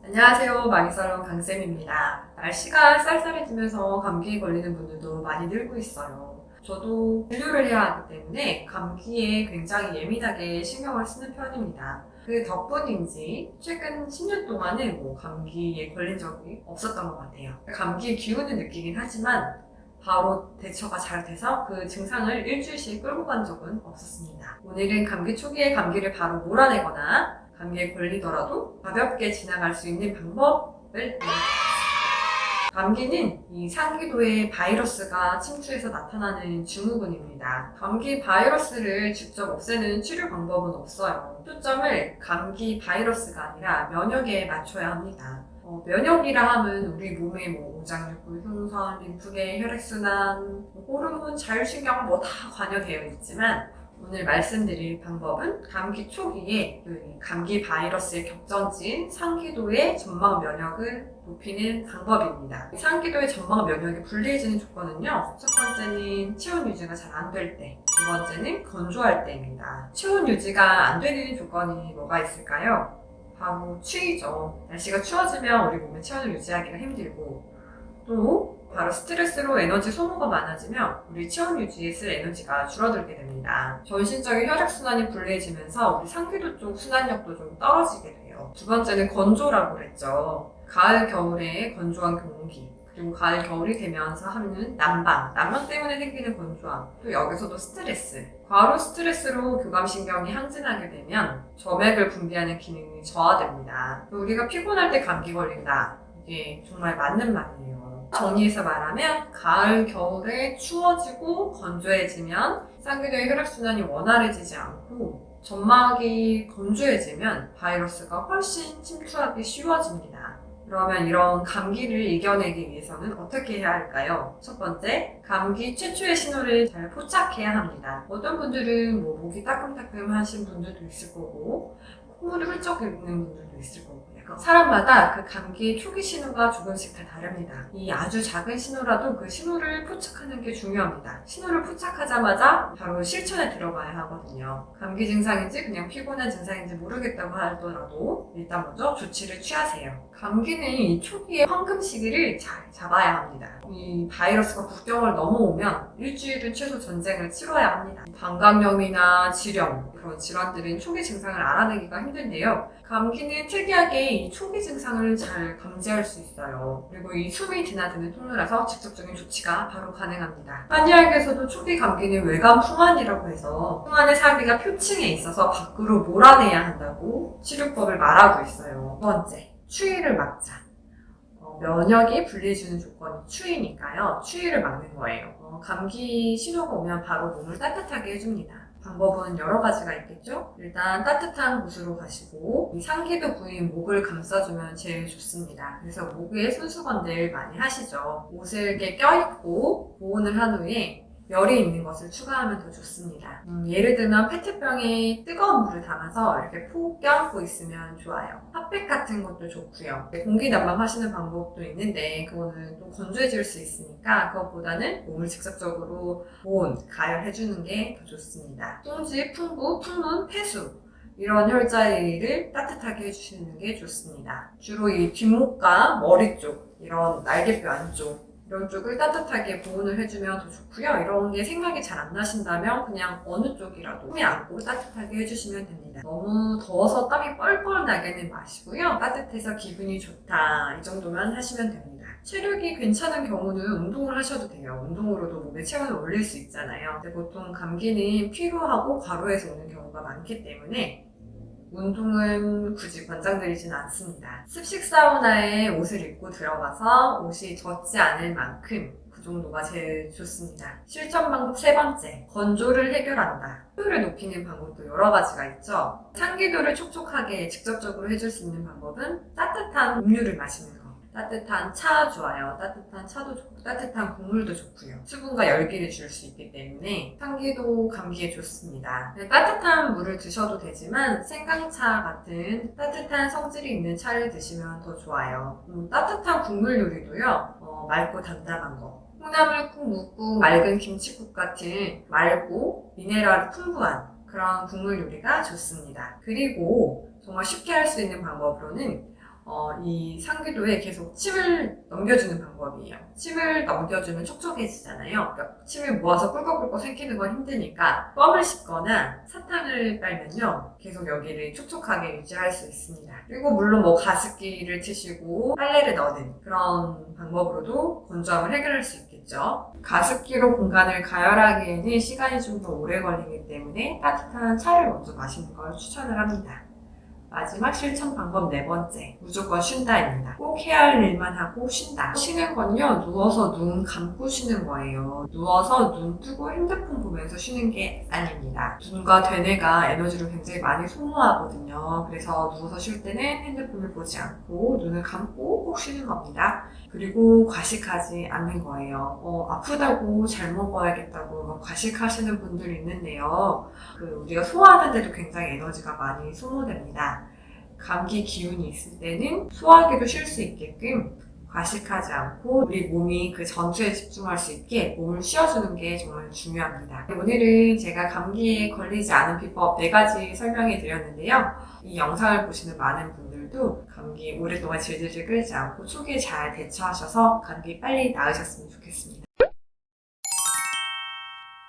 안녕하세요. 마기살롱 강쌤입니다. 날씨가 쌀쌀해지면서 감기에 걸리는 분들도 많이 늘고 있어요. 저도 진료를 해야 하기 때문에 감기에 굉장히 예민하게 신경을 쓰는 편입니다. 그 덕분인지 최근 10년 동안은 감기에 걸린 적이 없었던 것 같아요. 감기의 기운을 느끼긴 하지만 바로 대처가 잘 돼서 그 증상을 일주일씩 끌고 간 적은 없었습니다. 오늘은 감기 초기에 감기를 바로 몰아내거나 감기에 걸리더라도 가볍게 지나갈 수 있는 방법을 알려드리겠습니다. 감기는 이 상기도에 바이러스가 침투해서 나타나는 증후군입니다. 감기 바이러스를 직접 없애는 치료 방법은 없어요. 초점을 감기 바이러스가 아니라 면역에 맞춰야 합니다. 면역이라 하면 우리 몸의 오장육부, 흉선, 림프계, 혈액순환, 호르몬, 자율신경 다 관여되어 있지만 오늘 말씀드릴 방법은 감기 초기에 감기 바이러스의 격전지인 상기도의 점막 면역을 높이는 방법입니다. 상기도의 점막 면역이 불리해지는 조건은요. 첫 번째는 체온 유지가 잘 안 될 때, 두 번째는 건조할 때입니다. 체온 유지가 안 되는 조건이 뭐가 있을까요? 바로 추위죠. 날씨가 추워지면 우리 몸의 체온을 유지하기가 힘들고 또 바로 스트레스로 에너지 소모가 많아지면 우리 체온 유지에 쓸 에너지가 줄어들게 됩니다. 전신적인 혈액순환이 불리해지면서 우리 상기도 쪽 순환력도 좀 떨어지게 돼요. 두 번째는 건조라고 그랬죠. 가을, 겨울에 건조한 공기, 그리고 가을, 겨울이 되면서 하는 난방 때문에 생기는 건조함, 또 여기서도 스트레스. 과로 스트레스로 교감신경이 항진하게 되면 점액을 분비하는 기능이 저하됩니다. 우리가 피곤할 때 감기 걸린다. 이게 정말 맞는 말이에요. 정리해서 말하면 가을, 겨울에 추워지고 건조해지면 상기도의 혈액순환이 원활해지지 않고 점막이 건조해지면 바이러스가 훨씬 침투하기 쉬워집니다. 그러면 이런 감기를 이겨내기 위해서는 어떻게 해야 할까요? 첫 번째, 감기 최초의 신호를 잘 포착해야 합니다. 어떤 분들은 목이 따끔따끔 하신 분들도 있을 거고 콧물이 훌쩍 있는 분들도 있을 거고 사람마다 그 감기의 초기 신호가 조금씩 다 다릅니다. 이 아주 작은 신호라도 그 신호를 포착하는 게 중요합니다. 신호를 포착하자마자 바로 실천에 들어가야 하거든요. 감기 증상인지 그냥 피곤한 증상인지 모르겠다고 하더라도 일단 먼저 조치를 취하세요. 감기는 이 초기의 황금 시기를 잘 잡아야 합니다. 이 바이러스가 국경을 넘어오면 일주일은 최소 전쟁을 치러야 합니다. 방광염이나 지렴, 그런 질환들은 초기 증상을 알아내기가 힘든데요. 감기는 특이하게 이 초기 증상을 잘 감지할 수 있어요. 그리고 이 숨이 드나드는 통로라서 직접적인 조치가 바로 가능합니다. 한의학에서도 초기 감기는 외관 풍환이라고 해서 풍환의 사기가 표층에 있어서 밖으로 몰아내야 한다고 치료법을 말하고 있어요. 두 번째, 추위를 막자. 면역이 분리해주는 조건이 추위니까요. 추위를 막는 거예요. 감기 신호가 오면 바로 몸을 따뜻하게 해줍니다. 방법은 여러 가지가 있겠죠? 일단 따뜻한 곳으로 가시고 이 상기도 부위인 목을 감싸주면 제일 좋습니다. 그래서 목에 손수건들 많이 하시죠. 옷을 이렇게 껴입고 보온을 한 후에 열이 있는 것을 추가하면 더 좋습니다. 예를 들면 페트병에 뜨거운 물을 담아서 이렇게 푹 껴안고 있으면 좋아요. 핫팩 같은 것도 좋고요. 공기 난방하시는 방법도 있는데 그거는 또 건조해질 수 있으니까 그것보다는 몸을 직접적으로 보온, 가열해주는 게 더 좋습니다. 송지, 풍부, 풍문, 폐수 이런 혈자리를 따뜻하게 해주시는 게 좋습니다. 주로 이 뒷목과 머리 쪽, 이런 날개뼈 안쪽 이런 쪽을 따뜻하게 보온을 해주면 더 좋고요. 이런 게 생각이 잘 안 나신다면 그냥 어느 쪽이라도 숨이 안고 따뜻하게 해주시면 됩니다. 너무 더워서 땀이 뻘뻘 나게는 마시고요. 따뜻해서 기분이 좋다 이 정도만 하시면 됩니다. 체력이 괜찮은 경우는 운동을 하셔도 돼요. 운동으로도 몸의 체온을 올릴 수 있잖아요. 근데 보통 감기는 피로하고 과로해서 오는 경우가 많기 때문에 운동은 굳이 권장드리지는 않습니다. 습식 사우나에 옷을 입고 들어가서 옷이 젖지 않을 만큼 그 정도가 제일 좋습니다. 실천 방법 세 번째, 건조를 해결한다. 효율을 높이는 방법도 여러 가지가 있죠. 상기도를 촉촉하게 직접적으로 해줄 수 있는 방법은 따뜻한 음료를 마시는 거. 따뜻한 차 좋아요. 따뜻한 차도 좋고 따뜻한 국물도 좋고요. 수분과 열기를 줄 수 있기 때문에 상기도 감기에 좋습니다. 따뜻한 물을 드셔도 되지만 생강차 같은 따뜻한 성질이 있는 차를 드시면 더 좋아요. 따뜻한 국물 요리도요. 맑고 담담한 거. 콩나물국, 묵국, 맑은 김치국 같은 맑고 미네랄이 풍부한 그런 국물 요리가 좋습니다. 그리고 정말 쉽게 할 수 있는 방법으로는 이 상기도에 계속 침을 넘겨주는 방법이에요. 침을 넘겨주면 촉촉해지잖아요. 그러니까 침을 모아서 꿀꺽꿀꺽 삼키는 건 힘드니까 껌을 씹거나 사탕을 빨면요. 계속 여기를 촉촉하게 유지할 수 있습니다. 그리고 물론 뭐 가습기를 트시고 빨래를 넣는 그런 방법으로도 건조함을 해결할 수 있겠죠. 가습기로 공간을 가열하기에는 시간이 좀 더 오래 걸리기 때문에 따뜻한 차를 먼저 마시는 걸 추천을 합니다. 마지막 실천 방법 4번째, 무조건 쉰다입니다. 꼭 해야 할 일만 하고 쉰다. 쉬는 건요, 누워서 눈 감고 쉬는 거예요. 누워서 눈 뜨고 핸드폰 보면서 쉬는 게 아닙니다. 눈과 되뇌가 에너지를 굉장히 많이 소모하거든요. 그래서 누워서 쉴 때는 핸드폰을 보지 않고 눈을 감고 꼭 쉬는 겁니다. 그리고 과식하지 않는 거예요. 아프다고 잘 먹어야겠다고 막 과식하시는 분들이 있는데요. 우리가 소화하는데도 굉장히 에너지가 많이 소모됩니다. 감기 기운이 있을 때는 소화하기도 쉴 수 있게끔 과식하지 않고 우리 몸이 그 전투에 집중할 수 있게 몸을 쉬어주는 게 정말 중요합니다. 오늘은 제가 감기에 걸리지 않은 비법 4가지 설명해 드렸는데요. 이 영상을 보시는 많은 분들도 감기 오랫동안 질질 끌지 않고 초기에 잘 대처하셔서 감기 빨리 나으셨으면 좋겠습니다.